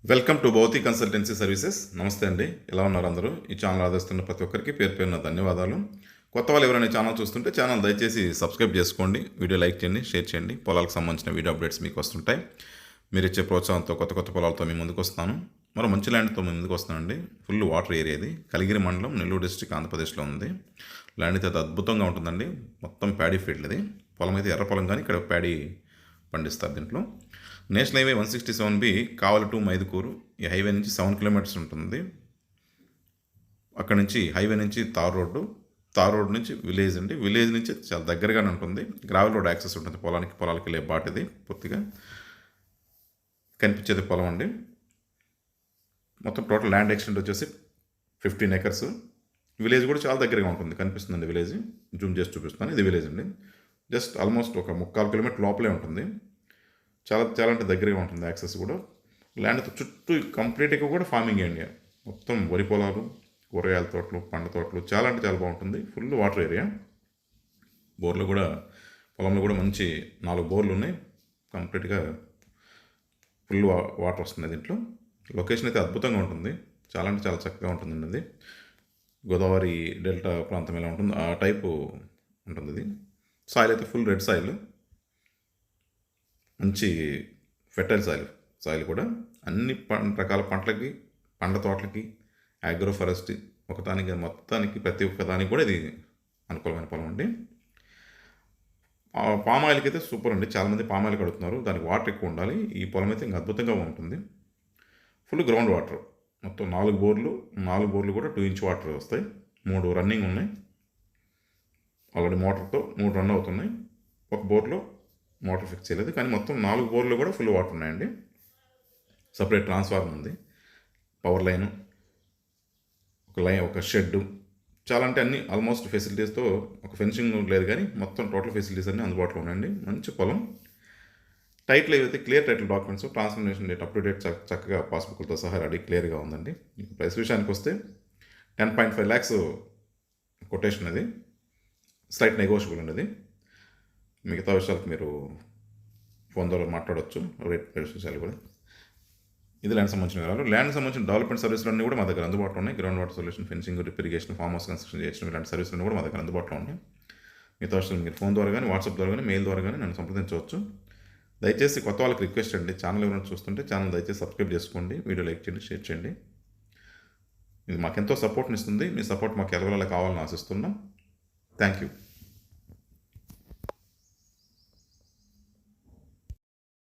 Welcome to Bhautik consultancy services. నమస్తే అండి, ఎలా ఉన్నారు అందరూ? ఈ ఛానల్ ఆదరిస్తున్న ప్రతి ఒక్కరికి పేరు పేరున ధన్యవాదాలు. కొత్త వాళ్ళు ఎవరైనా ఛానల్ చూస్తుంటే ఛానల్ దయచేసి సబ్స్క్రైబ్ చేసుకోండి, వీడియో లైక్ చేయండి, షేర్ చేయండి. పొలాలకు సంబంధించిన వీడియో అప్డేట్స్ మీకు వస్తుంటాయి. మీరు ఇచ్చే ప్రోత్సాహంతో కొత్త కొత్త పొలాలతో మీ ముందుకు వస్తాను. మరో మంచి ల్యాండ్తో మీ ముందుకు వస్తానండి. ఫుల్ వాటర్ ఏరియా ఇది. కలిగిరి మండలం, నెల్లూరు డిస్ట్రిక్ట్, ఆంధ్రప్రదేశ్లో ఉంది. ల్యాండ్ అయితే అద్భుతంగా ఉంటుందండి. మొత్తం ప్యాడీ ఫీల్డ్ ఇది. పొలం అయితే ఎర్ర పొలం, కానీ ఇక్కడ ప్యాడీ పండిస్తారు దీంట్లో. National highway 167B Kavali to Mydukur. ఈ హైవే నుంచి 7 కిలోమీటర్స్ ఉంటుంది. అక్కడ నుంచి హైవే నుంచి తార్ రోడ్డు నుంచి విలేజ్ అండి. విలేజ్ నుంచి చాలా దగ్గరగానే ఉంటుంది. గ్రావెల్ రోడ్ యాక్సెస్ ఉంటుంది. పొలాలకి వెళ్ళే బాటిది. పూర్తిగా కనిపించేది పొలం అండి. మొత్తం టోటల్ ల్యాండ్ ఎక్స్టెంట్ వచ్చేసి 15 acres. విలేజ్ కూడా చాలా దగ్గరగా ఉంటుంది, కనిపిస్తుందండి విలేజ్. జూమ్ చేసి చూపిస్తున్నాను. ఇది విలేజ్ అండి. జస్ట్ ఆల్మోస్ట్ ఒక 3/4 కిలోమీటర్ లోపలే ఉంటుంది. చాలా అంటే దగ్గరగా ఉంటుంది యాక్సెస్ కూడా. ల్యాండ్ చుట్టూ కంప్లీట్గా కూడా ఫార్మింగ్ ఏరియా. మొత్తం వరి పొలాలు, కూరగాయల తోటలు, పండ్ల తోటలు, చాలా అంటే చాలా బాగుంటుంది. Full water area. బోర్లు కూడా, పొలంలో కూడా మంచి 4 బోర్లు ఉన్నాయి. కంప్లీట్గా ఫుల్ వాటర్ వస్తుంది దీంట్లో. లొకేషన్ అయితే అద్భుతంగా ఉంటుంది. చాలా అంటే చాలా చక్కగా ఉంటుందండి. అది గోదావరి డెల్టా ప్రాంతం ఎలా ఉంటుంది ఆ టైపు ఉంటుంది ఇది. సాయిల్ అయితే ఫుల్ రెడ్ సాయిల్, మంచి ఫెర్టైల్ సాయిల్ కూడా. అన్ని రకాల పంటలకి, పండ్ల తోటలకి, అగ్రో ఫారెస్ట్రీ ఒకదానికి మొత్తానికి ప్రతి ఒక్క దానికి కూడా ఇది అనుకూలమైన పొలం అండి. పామాయిల్కి అయితే సూపర్ అండి. చాలామంది పామాయిల్ కడుగుతున్నారు. దానికి వాటర్ ఎక్కువ ఉండాలి. ఈ పొలం అయితే ఇంకా అద్భుతంగా ఉంటుంది. Full ground water. మొత్తం 4 బోర్లు కూడా 2 inch వాటర్ వస్తాయి. 3 రన్నింగ్ ఉన్నాయి. ఆల్రెడీ మోటార్తో 3 రన్ అవుతున్నాయి. ఒక బోర్లో మోటార్ ఫిక్స్ చేయలేదు, కానీ మొత్తం 4 బోర్లు కూడా ఫుల్ వాటర్ ఉన్నాయండి. సపరేట్ ట్రాన్స్ఫార్మర్ ఉంది, పవర్ లైను, ఒక షెడ్డు, చాలా అంటే అన్ని ఆల్మోస్ట్ ఫెసిలిటీస్తో. ఒక ఫెన్సింగ్ లేదు, కానీ మొత్తం టోటల్ ఫెసిలిటీస్ అన్నీ అందుబాటులో ఉన్నాయండి. మంచి పొలం. టైటిల్ ఏవైతే clear title documents, transformation date up to date చక్కగా పాస్బుక్లతో సహా రెడీ క్లియర్గా ఉందండి. ప్రైస్ విషయానికి వస్తే 10.5 lakhs కొటేషన్. అది స్లైట్ నెగోషియబుల్ అండి. అది మిగతా విషయాలకు మీరు ఫోన్ ద్వారా మాట్లాడవచ్చు, రేట్ విషయాలు కూడా. ఇది ల్యాండ్ సంబంధించిన వివరాలు. ల్యాండ్ సంబంధించిన డెవలప్మెంట్ సర్వీసులు అన్నీ కూడా మా దగ్గర అందుబాటులో ఉన్నాయి. Ground water solution, fencing, drip irrigation, farm house construction చేసిన ఇలాంటి సర్వీసులు కూడా మా దగ్గర అందుబాటులో ఉన్నాయి. మిగతా విషయాలు మీరు ఫోన్ ద్వారా కానీ, వాట్సాప్ ద్వారా కానీ, మెయిల్ ద్వారా కానీ నన్ను సంప్రదించవచ్చు. దయచేసి కొత్త వాళ్ళకి రిక్వెస్ట్ అండి, ఛానల్ ఎవరైనా చూస్తుంటే ఛానల్ దయచేసి సబ్స్క్రైబ్ చేసుకోండి, వీడియో లైక్ చేయండి, షేర్ చేయండి. ఇది మాకెంతో సపోర్ట్ని ఇస్తుంది. మీ సపోర్ట్ మాకు ఎలాగోలా కావాలని ఆశిస్తున్నాం. Thank you.